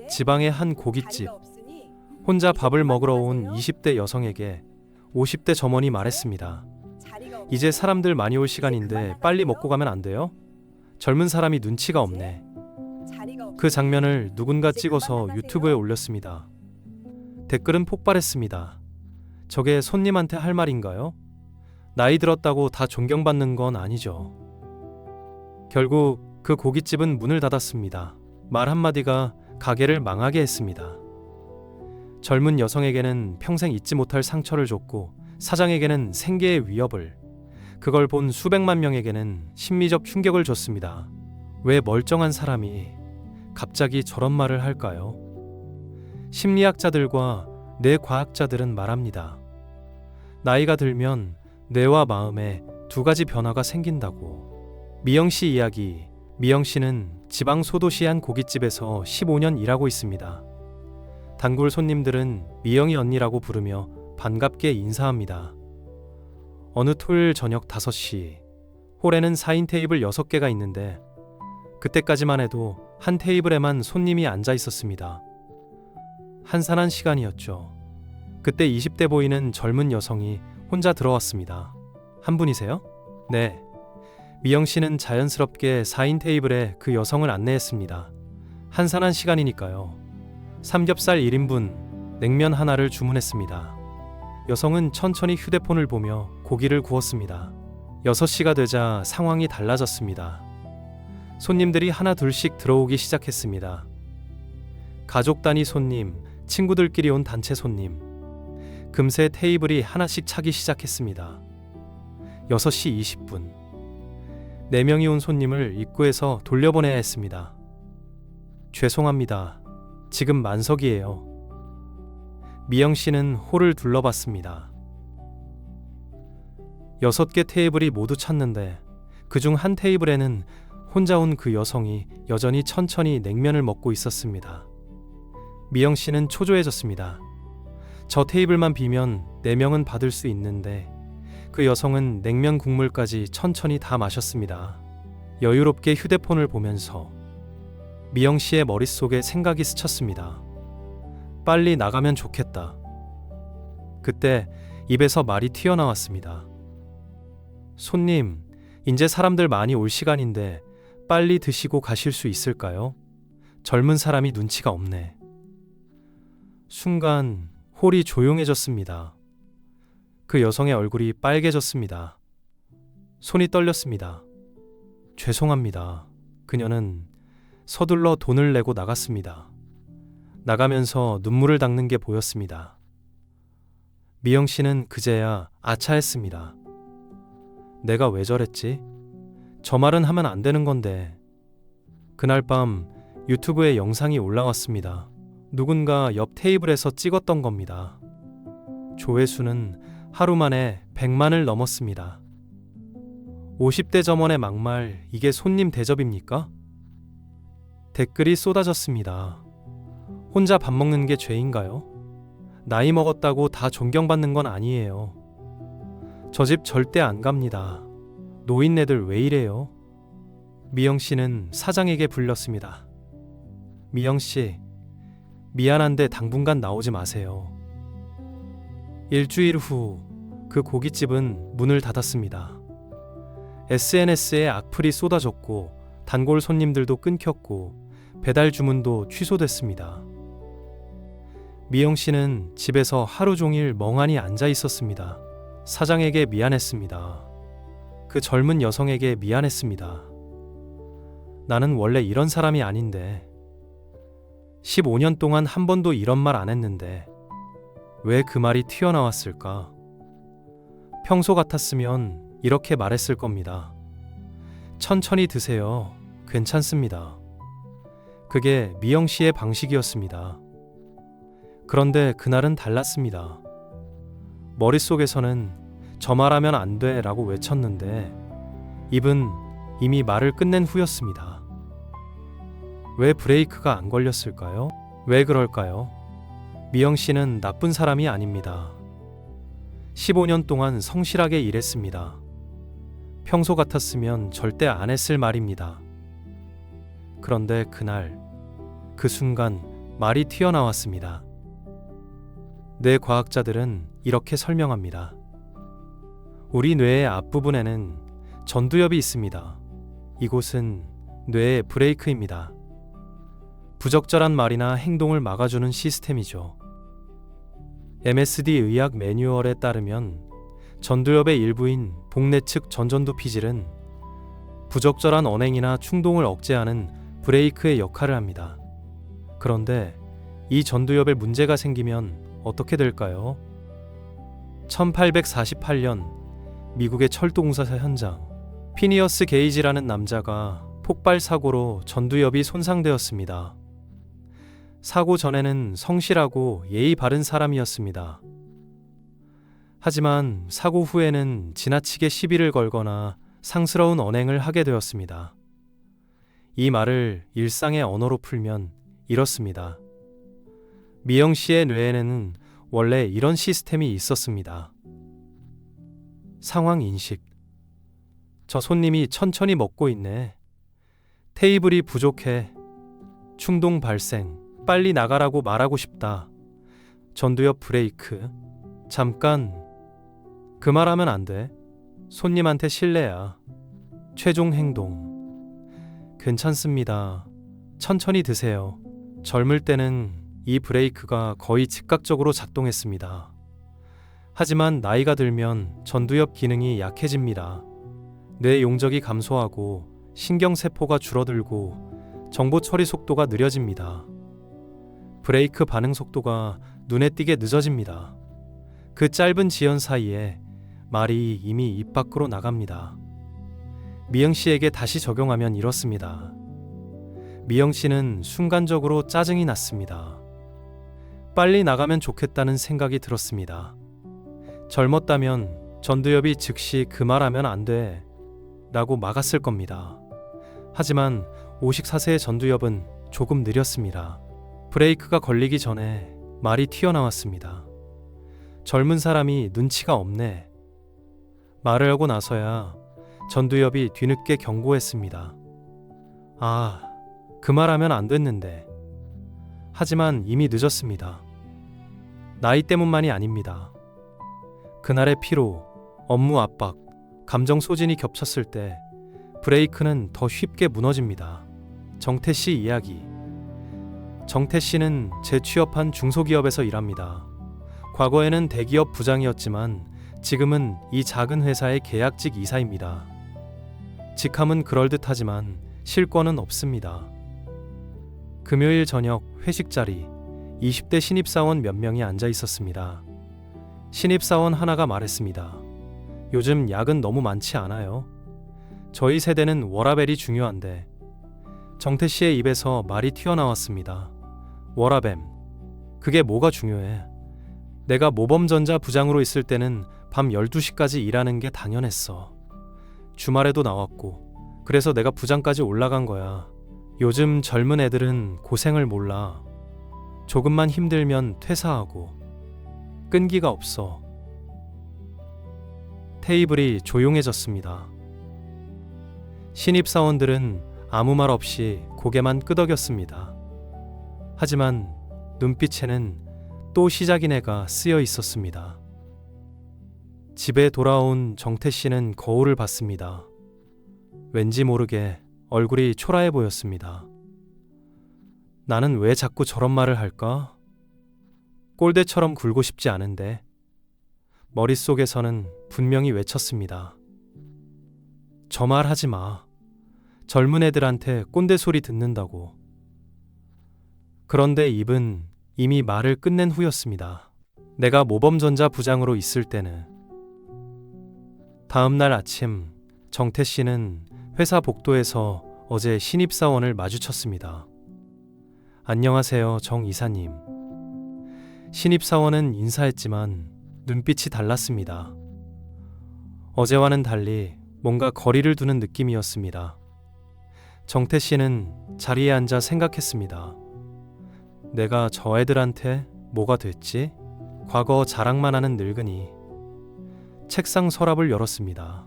지방의 한 고깃집. 혼자 밥을 먹으러 온 20대 여성에게 50대 점원이 말했습니다. 이제 사람들 많이 올 시간인데 빨리 먹고 가면 안 돼요? 젊은 사람이 눈치가 없네. 그 장면을 누군가 찍어서 유튜브에 올렸습니다. 댓글은 폭발했습니다. 저게 손님한테 할 말인가요? 나이 들었다고 다 존경받는 건 아니죠. 결국 그 고깃집은 문을 닫았습니다. 말 한마디가 가게를 망하게 했습니다. 젊은 여성에게는 평생 잊지 못할 상처를 줬고 사장에게는 생계의 위협을, 그걸 본 수백만 명에게는 심리적 충격을 줬습니다. 왜 멀쩡한 사람이 갑자기 저런 말을 할까요? 심리학자들과 뇌과학자들은 말합니다. 나이가 들면 뇌와 마음에 두 가지 변화가 생긴다고. 미영 씨 이야기. 미영 씨는 지방 소도시의 한 고깃집에서 15년 일하고 있습니다. 단골 손님들은 미영이 언니라고 부르며 반갑게 인사합니다. 어느 토요일 저녁 5시, 홀에는 4인 테이블 6개가 있는데 그때까지만 해도 한 테이블에만 손님이 앉아 있었습니다. 한산한 시간이었죠. 그때 20대 보이는 젊은 여성이 혼자 들어왔습니다. 한 분이세요? 네. 미영 씨는 자연스럽게 4인 테이블에 그 여성을 안내했습니다. 한산한 시간이니까요. 삼겹살 1인분, 냉면 하나를 주문했습니다. 여성은 천천히 휴대폰을 보며 고기를 구웠습니다. 6시가 되자 상황이 달라졌습니다. 손님들이 하나 둘씩 들어오기 시작했습니다. 가족 단위 손님, 친구들끼리 온 단체 손님. 금세 테이블이 하나씩 차기 시작했습니다. 6시 20분. 4명이 온 손님을 입구에서 돌려보내야 했습니다. 죄송합니다. 지금 만석이에요. 미영 씨는 홀을 둘러봤습니다. 6개 테이블이 모두 찼는데 그중 한 테이블에는 혼자 온 그 여성이 여전히 천천히 냉면을 먹고 있었습니다. 미영 씨는 초조해졌습니다. 저 테이블만 비면 4명은 받을 수 있는데 그 여성은 냉면 국물까지 천천히 다 마셨습니다. 여유롭게 휴대폰을 보면서 미영 씨의 머릿속에 생각이 스쳤습니다. 빨리 나가면 좋겠다. 그때 입에서 말이 튀어나왔습니다. 손님, 이제 사람들 많이 올 시간인데 빨리 드시고 가실 수 있을까요? 젊은 사람이 눈치가 없네. 순간 홀이 조용해졌습니다. 그 여성의 얼굴이 빨개졌습니다. 손이 떨렸습니다. 죄송합니다. 그녀는 서둘러 돈을 내고 나갔습니다. 나가면서 눈물을 닦는 게 보였습니다. 미영 씨는 그제야 아차했습니다. 내가 왜 저랬지? 저 말은 하면 안 되는 건데. 그날 밤 유튜브에 영상이 올라왔습니다. 누군가 옆 테이블에서 찍었던 겁니다. 조회수는 하루 만에 100만을 넘었습니다. 50대 점원의 막말, 이게 손님 대접입니까? 댓글이 쏟아졌습니다. 혼자 밥 먹는 게 죄인가요? 나이 먹었다고 다 존경받는 건 아니에요. 저 집 절대 안 갑니다. 노인네들 왜 이래요? 미영 씨는 사장에게 불렸습니다. 미영 씨, 미안한데 당분간 나오지 마세요. 일주일 후 그 고깃집은 문을 닫았습니다. SNS에 악플이 쏟아졌고 단골 손님들도 끊겼고 배달 주문도 취소됐습니다. 미영 씨는 집에서 하루 종일 멍하니 앉아 있었습니다. 사장에게 미안했습니다. 그 젊은 여성에게 미안했습니다. 나는 원래 이런 사람이 아닌데, 15년 동안 한 번도 이런 말 안 했는데 왜 그 말이 튀어나왔을까? 평소 같았으면 이렇게 말했을 겁니다. 천천히 드세요. 괜찮습니다. 그게 미영 씨의 방식이었습니다. 그런데 그날은 달랐습니다. 머릿속에서는 저 말하면 안 돼 라고 외쳤는데 입은 이미 말을 끝낸 후였습니다. 왜 브레이크가 안 걸렸을까요? 왜 그럴까요? 미영 씨는 나쁜 사람이 아닙니다. 15년 동안 성실하게 일했습니다. 평소 같았으면 절대 안 했을 말입니다. 그런데 그날 그 순간 말이 튀어나왔습니다. 뇌 과학자들은 이렇게 설명합니다. 우리 뇌의 앞부분에는 전두엽이 있습니다. 이곳은 뇌의 브레이크입니다. 부적절한 말이나 행동을 막아주는 시스템이죠. MSD 의학 매뉴얼에 따르면 전두엽의 일부인 복내 측 전전두 피질은 부적절한 언행이나 충동을 억제하는 브레이크의 역할을 합니다. 그런데 이 전두엽에 문제가 생기면 어떻게 될까요? 1848년 미국의 철도공사사 현장, 피니어스 게이지라는 남자가 폭발 사고로 전두엽이 손상되었습니다. 사고 전에는 성실하고 예의 바른 사람이었습니다. 하지만 사고 후에는 지나치게 시비를 걸거나 상스러운 언행을 하게 되었습니다. 이 말을 일상의 언어로 풀면 이렇습니다. 미영 씨의 뇌에는 원래 이런 시스템이 있었습니다. 상황 인식. 저 손님이 천천히 먹고 있네. 테이블이 부족해. 충동 발생. 빨리 나가라고 말하고 싶다. 전두엽 브레이크. 잠깐. 그 말하면 안 돼. 손님한테 실례야. 최종 행동. 괜찮습니다. 천천히 드세요. 젊을 때는 이 브레이크가 거의 즉각적으로 작동했습니다. 하지만 나이가 들면 전두엽 기능이 약해집니다. 뇌 용적이 감소하고 신경세포가 줄어들고 정보 처리 속도가 느려집니다. 브레이크 반응 속도가 눈에 띄게 늦어집니다. 그 짧은 지연 사이에 말이 이미 입 밖으로 나갑니다. 미영 씨에게 다시 적용하면 이렇습니다. 미영 씨는 순간적으로 짜증이 났습니다. 빨리 나가면 좋겠다는 생각이 들었습니다. 젊었다면 전두엽이 즉시 그 말하면 안 돼 라고 막았을 겁니다. 하지만 54세의 전두엽은 조금 느렸습니다. 브레이크가 걸리기 전에 말이 튀어나왔습니다. 젊은 사람이 눈치가 없네. 말을 하고 나서야 전두엽이 뒤늦게 경고했습니다. 아, 그 말하면 안 됐는데. 하지만 이미 늦었습니다. 나이 때문만이 아닙니다. 그날의 피로, 업무 압박, 감정 소진이 겹쳤을 때 브레이크는 더 쉽게 무너집니다. 정태 씨 이야기. 정태 씨는 재취업한 중소기업에서 일합니다. 과거에는 대기업 부장이었지만 지금은 이 작은 회사의 계약직 이사입니다. 직함은 그럴듯하지만 실권은 없습니다. 금요일 저녁 회식 자리, 20대 신입사원 몇 명이 앉아 있었습니다. 신입사원 하나가 말했습니다. 요즘 야근 너무 많지 않아요? 저희 세대는 워라밸이 중요한데. 정태 씨의 입에서 말이 튀어나왔습니다. 워라밸. 그게 뭐가 중요해? 내가 모범전자 부장으로 있을 때는 밤 12시까지 일하는 게 당연했어. 주말에도 나왔고, 그래서 내가 부장까지 올라간 거야. 요즘 젊은 애들은 고생을 몰라. 조금만 힘들면 퇴사하고 끈기가 없어. 테이블이 조용해졌습니다. 신입사원들은 아무 말 없이 고개만 끄덕였습니다. 하지만 눈빛에는 또 시작이네가 쓰여 있었습니다. 집에 돌아온 정태 씨는 거울을 봤습니다. 왠지 모르게 얼굴이 초라해 보였습니다. 나는 왜 자꾸 저런 말을 할까? 꼴대처럼 굴고 싶지 않은데. 머릿속에서는 분명히 외쳤습니다. 저 말 하지 마. 젊은 애들한테 꼰대 소리 듣는다고. 그런데 입은 이미 말을 끝낸 후였습니다. 내가 모범전자 부장으로 있을 때는. 다음 날 아침 정태 씨는 회사 복도에서 어제 신입사원을 마주쳤습니다. 안녕하세요, 정 이사님. 신입사원은 인사했지만 눈빛이 달랐습니다. 어제와는 달리 뭔가 거리를 두는 느낌이었습니다. 정태 씨는 자리에 앉아 생각했습니다. 내가 저 애들한테 뭐가 됐지? 과거 자랑만 하는 늙은이. 책상 서랍을 열었습니다.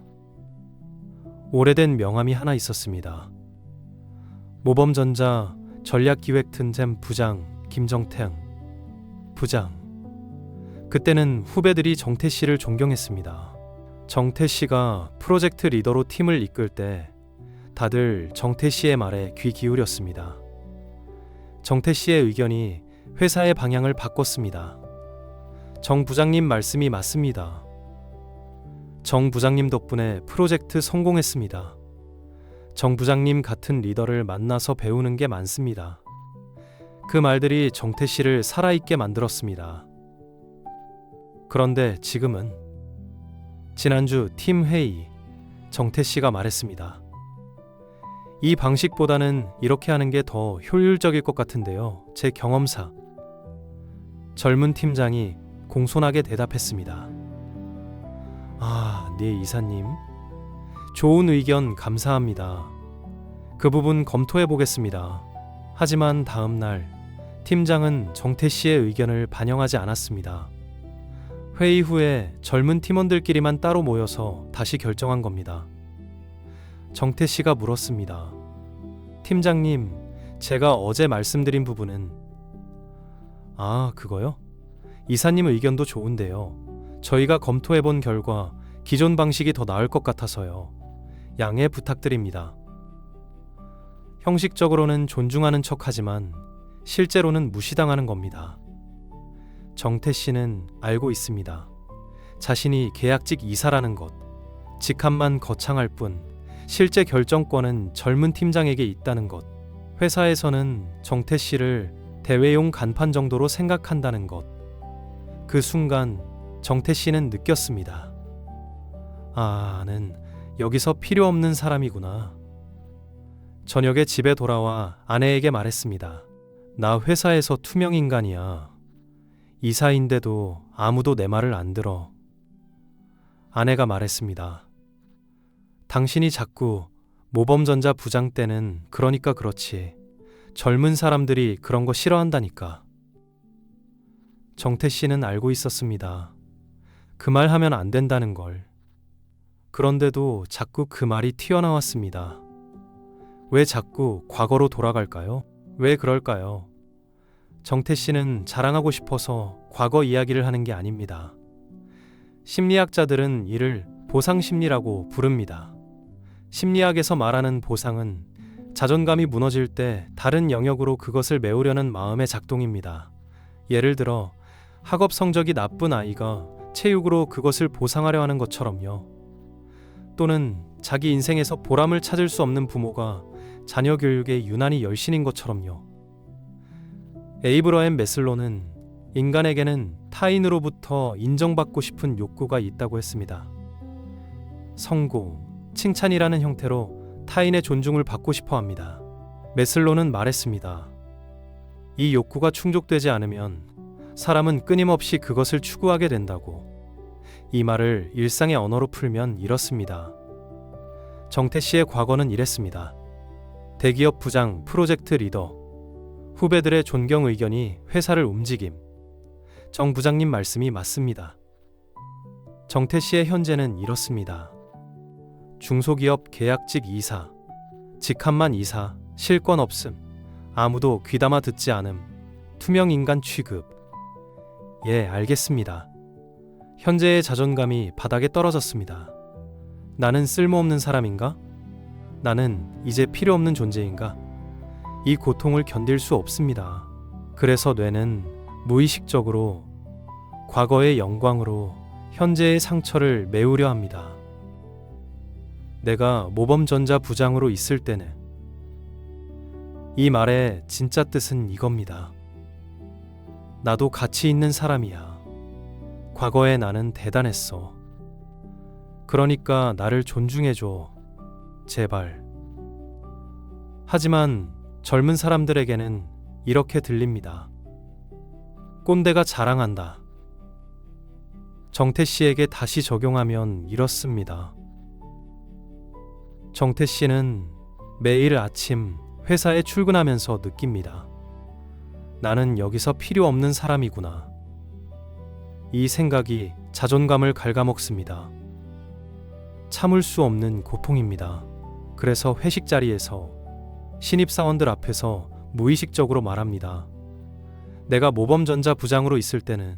오래된 명함이 하나 있었습니다. 모범전자 전략기획팀 부장 김정태 부장. 그때는 후배들이 정태 씨를 존경했습니다. 정태 씨가 프로젝트 리더로 팀을 이끌 때 다들 정태 씨의 말에 귀 기울였습니다. 정태 씨의 의견이 회사의 방향을 바꿨습니다. 정 부장님 말씀이 맞습니다. 정 부장님 덕분에 프로젝트 성공했습니다. 정 부장님 같은 리더를 만나서 배우는 게 많습니다. 그 말들이 정태 씨를 살아있게 만들었습니다. 그런데 지금은 지난주 팀 회의 정태 씨가 말했습니다. 이 방식보다는 이렇게 하는 게 더 효율적일 것 같은데요. 제 경험사. 젊은 팀장이 공손하게 대답했습니다. 아, 네 이사님. 좋은 의견 감사합니다. 그 부분 검토해 보겠습니다. 하지만 다음 날 팀장은 정태 씨의 의견을 반영하지 않았습니다. 회의 후에 젊은 팀원들끼리만 따로 모여서 다시 결정한 겁니다. 정태 씨가 물었습니다. 팀장님, 제가 어제 말씀드린 부분은 그거요? 이사님 의견도 좋은데요. 저희가 검토해 본 결과 기존 방식이 더 나을 것 같아서요. 양해 부탁드립니다. 형식적으로는 존중하는 척하지만 실제로는 무시당하는 겁니다. 정태 씨는 알고 있습니다. 자신이 계약직 이사라는 것, 직함만 거창할 뿐 실제 결정권은 젊은 팀장에게 있다는 것, 회사에서는 정태 씨를 대회용 간판 정도로 생각한다는 것. 그 순간 정태 씨는 느꼈습니다. 나는 여기서 필요 없는 사람이구나. 저녁에 집에 돌아와 아내에게 말했습니다. 나 회사에서 투명 인간이야. 이사인데도 아무도 내 말을 안 들어. 아내가 말했습니다. 당신이 자꾸 모범전자 부장 때는 그러니까 그렇지. 젊은 사람들이 그런 거 싫어한다니까. 정태 씨는 알고 있었습니다. 그 말 하면 안 된다는 걸. 그런데도 자꾸 그 말이 튀어나왔습니다. 왜 자꾸 과거로 돌아갈까요? 왜 그럴까요? 정태 씨는 자랑하고 싶어서 과거 이야기를 하는 게 아닙니다. 심리학자들은 이를 보상심리라고 부릅니다. 심리학에서 말하는 보상은 자존감이 무너질 때 다른 영역으로 그것을 메우려는 마음의 작동입니다. 예를 들어 학업 성적이 나쁜 아이가 체육으로 그것을 보상하려 하는 것처럼요. 또는 자기 인생에서 보람을 찾을 수 없는 부모가 자녀 교육에 유난히 열심인 것처럼요. 에이브러햄 매슬로는 인간에게는 타인으로부터 인정받고 싶은 욕구가 있다고 했습니다. 성공, 칭찬이라는 형태로 타인의 존중을 받고 싶어 합니다. 매슬로는 말했습니다. 이 욕구가 충족되지 않으면 사람은 끊임없이 그것을 추구하게 된다고. 이 말을 일상의 언어로 풀면 이렇습니다. 정태 씨의 과거는 이랬습니다. 대기업 부장, 프로젝트 리더, 후배들의 존경 의견이 회사를 움직임. 정 부장님 말씀이 맞습니다. 정태 씨의 현재는 이렇습니다. 중소기업 계약직 이사, 직함만 이사, 실권 없음, 아무도 귀담아 듣지 않음, 투명 인간 취급. 예, 알겠습니다. 현재의 자존감이 바닥에 떨어졌습니다. 나는 쓸모없는 사람인가? 나는 이제 필요 없는 존재인가? 이 고통을 견딜 수 없습니다. 그래서 뇌는 무의식적으로 과거의 영광으로 현재의 상처를 메우려 합니다. 내가 모범전자 부장으로 있을 때는. 이 말의 진짜 뜻은 이겁니다. 나도 가치 있는 사람이야. 과거에 나는 대단했어. 그러니까 나를 존중해줘. 제발. 하지만 젊은 사람들에게는 이렇게 들립니다. 꼰대가 자랑한다. 정태 씨에게 다시 적용하면 이렇습니다. 정태 씨는 매일 아침 회사에 출근하면서 느낍니다. 나는 여기서 필요 없는 사람이구나. 이 생각이 자존감을 갉아먹습니다. 참을 수 없는 고통입니다. 그래서 회식 자리에서 신입사원들 앞에서 무의식적으로 말합니다. 내가 모범전자 부장으로 있을 때는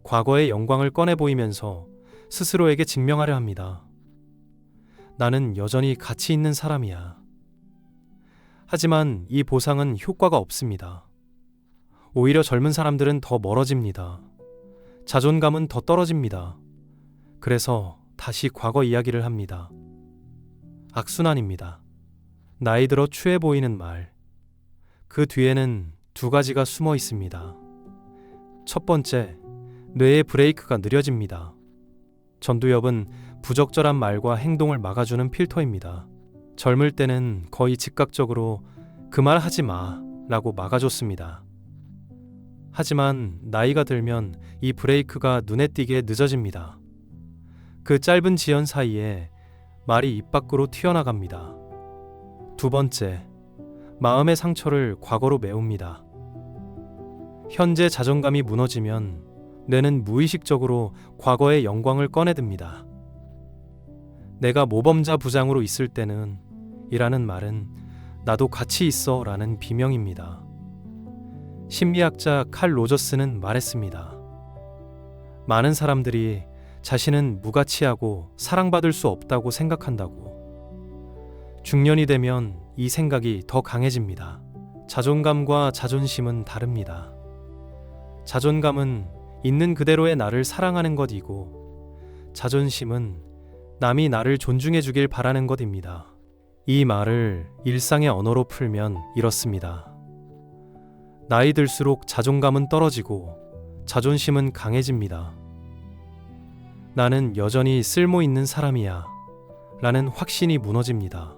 과거의 영광을 꺼내 보이면서 스스로에게 증명하려 합니다. 나는 여전히 가치 있는 사람이야. 하지만 이 보상은 효과가 없습니다. 오히려 젊은 사람들은 더 멀어집니다. 자존감은 더 떨어집니다. 그래서 다시 과거 이야기를 합니다. 악순환입니다. 나이 들어 추해 보이는 말. 그 뒤에는 두 가지가 숨어 있습니다. 첫 번째, 뇌의 브레이크가 느려집니다. 전두엽은 부적절한 말과 행동을 막아주는 필터입니다. 젊을 때는 거의 즉각적으로 그 말 하지 마 라고 막아줬습니다. 하지만 나이가 들면 이 브레이크가 눈에 띄게 늦어집니다. 그 짧은 지연 사이에 말이 입 밖으로 튀어나갑니다. 두 번째, 마음의 상처를 과거로 메웁니다. 현재 자존감이 무너지면 뇌는 무의식적으로 과거의 영광을 꺼내듭니다. 내가 모범자 부장으로 있을 때는 이라는 말은 나도 가치 있어 라는 비명입니다. 심리학자 칼 로저스는 말했습니다. 많은 사람들이 자신은 무가치하고 사랑받을 수 없다고 생각한다고. 중년이 되면 이 생각이 더 강해집니다. 자존감과 자존심은 다릅니다. 자존감은 있는 그대로의 나를 사랑하는 것이고, 자존심은 남이 나를 존중해 주길 바라는 것입니다. 이 말을 일상의 언어로 풀면 이렇습니다. 나이 들수록 자존감은 떨어지고 자존심은 강해집니다. 나는 여전히 쓸모 있는 사람이야 라는 확신이 무너집니다.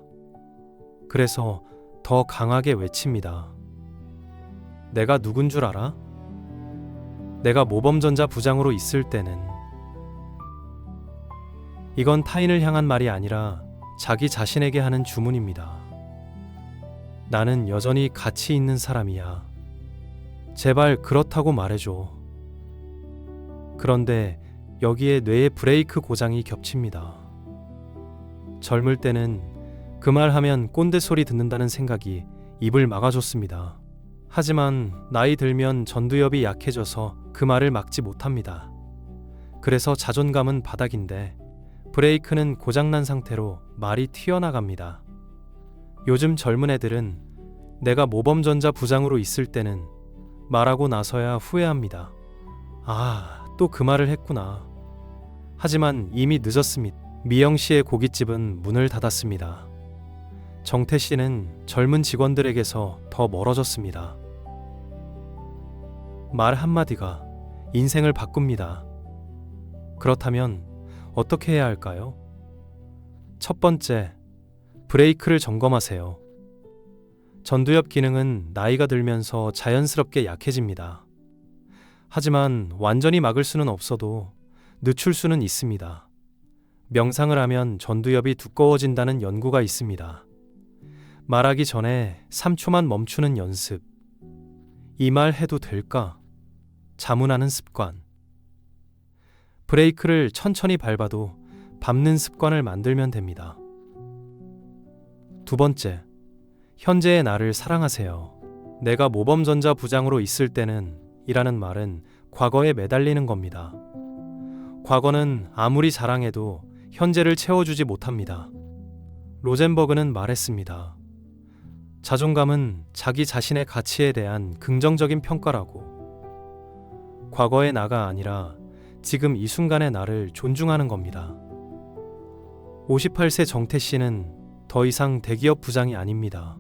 그래서 더 강하게 외칩니다. 내가 누군 줄 알아? 내가 모범전자 부장으로 있을 때는. 이건 타인을 향한 말이 아니라 자기 자신에게 하는 주문입니다. 나는 여전히 가치 있는 사람이야. 제발 그렇다고 말해줘. 그런데 여기에 뇌의 브레이크 고장이 겹칩니다. 젊을 때는 그 말하면 꼰대 소리 듣는다는 생각이 입을 막아줬습니다. 하지만 나이 들면 전두엽이 약해져서 그 말을 막지 못합니다. 그래서 자존감은 바닥인데 브레이크는 고장난 상태로 말이 튀어나갑니다. 요즘 젊은 애들은 내가 모범전자 부장으로 있을 때는 말하고 나서야 후회합니다. 아, 또 그 말을 했구나. 하지만 이미 늦었습니다. 미영 씨의 고깃집은 문을 닫았습니다. 정태 씨는 젊은 직원들에게서 더 멀어졌습니다. 말 한마디가 인생을 바꿉니다. 그렇다면 어떻게 해야 할까요? 첫 번째, 브레이크를 점검하세요. 전두엽 기능은 나이가 들면서 자연스럽게 약해집니다. 하지만 완전히 막을 수는 없어도 늦출 수는 있습니다. 명상을 하면 전두엽이 두꺼워진다는 연구가 있습니다. 말하기 전에 3초만 멈추는 연습. 이 말 해도 될까? 자문하는 습관. 브레이크를 천천히 밟아도 밟는 습관을 만들면 됩니다. 두 번째, 현재의 나를 사랑하세요. 내가 모범전자 부장으로 있을 때는 이라는 말은 과거에 매달리는 겁니다. 과거는 아무리 자랑해도 현재를 채워주지 못합니다. 로젠버그는 말했습니다. 자존감은 자기 자신의 가치에 대한 긍정적인 평가라고. 과거의 나가 아니라 지금 이 순간의 나를 존중하는 겁니다. 58세 정태 씨는 더 이상 대기업 부장이 아닙니다.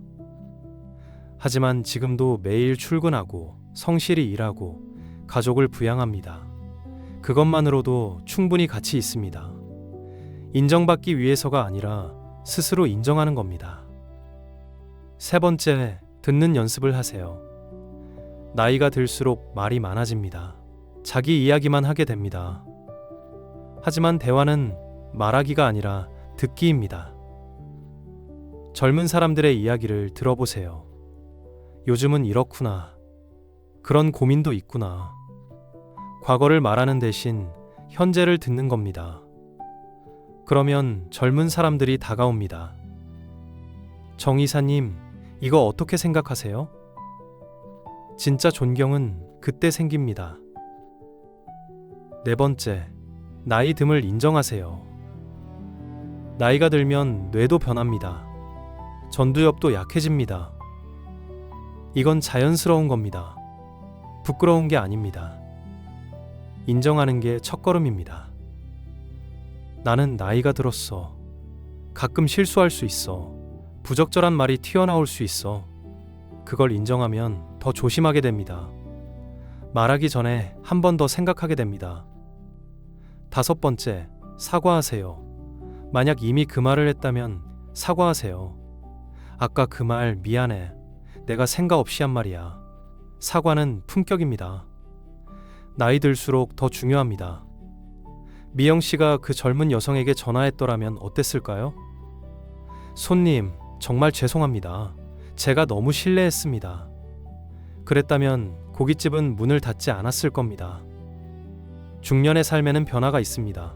하지만 지금도 매일 출근하고 성실히 일하고 가족을 부양합니다. 그것만으로도 충분히 가치 있습니다. 인정받기 위해서가 아니라 스스로 인정하는 겁니다. 세 번째, 듣는 연습을 하세요. 나이가 들수록 말이 많아집니다. 자기 이야기만 하게 됩니다. 하지만 대화는 말하기가 아니라 듣기입니다. 젊은 사람들의 이야기를 들어보세요. 요즘은 이렇구나. 그런 고민도 있구나. 과거를 말하는 대신 현재를 듣는 겁니다. 그러면 젊은 사람들이 다가옵니다. 정 이사님, 이거 어떻게 생각하세요? 진짜 존경은 그때 생깁니다. 네 번째, 나이 듦을 인정하세요. 나이가 들면 뇌도 변합니다. 전두엽도 약해집니다. 이건 자연스러운 겁니다. 부끄러운 게 아닙니다. 인정하는 게 첫걸음입니다. 나는 나이가 들었어. 가끔 실수할 수 있어. 부적절한 말이 튀어나올 수 있어. 그걸 인정하면 더 조심하게 됩니다. 말하기 전에 한 번 더 생각하게 됩니다. 다섯 번째, 사과하세요. 만약 이미 그 말을 했다면 사과하세요. 아까 그 말 미안해. 내가 생각 없이 한 말이야. 사과는 품격입니다. 나이 들수록 더 중요합니다. 미영 씨가 그 젊은 여성에게 전화했더라면 어땠을까요? 손님, 정말 죄송합니다. 제가 너무 실례했습니다. 그랬다면 고깃집은 문을 닫지 않았을 겁니다. 중년의 삶에는 변화가 있습니다.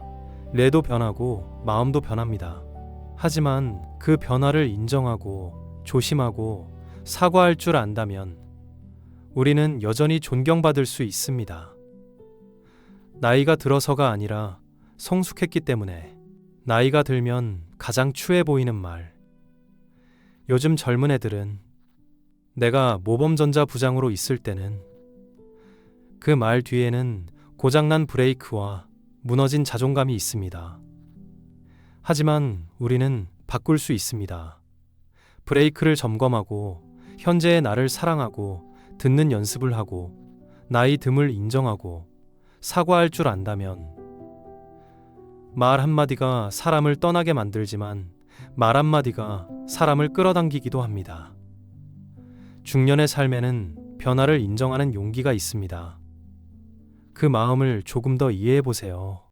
뇌도 변하고 마음도 변합니다. 하지만 그 변화를 인정하고 조심하고 사과할 줄 안다면 우리는 여전히 존경받을 수 있습니다. 나이가 들어서가 아니라 성숙했기 때문에. 나이가 들면 가장 추해 보이는 말. 요즘 젊은 애들은 내가 모범전자 부장으로 있을 때는, 그 말 뒤에는 고장난 브레이크와 무너진 자존감이 있습니다. 하지만 우리는 바꿀 수 있습니다. 브레이크를 점검하고 현재의 나를 사랑하고 듣는 연습을 하고 나이 듦을 인정하고 사과할 줄 안다면, 말 한마디가 사람을 떠나게 만들지만 말 한마디가 사람을 끌어당기기도 합니다. 중년의 삶에는 변화를 인정하는 용기가 있습니다. 그 마음을 조금 더 이해해 보세요.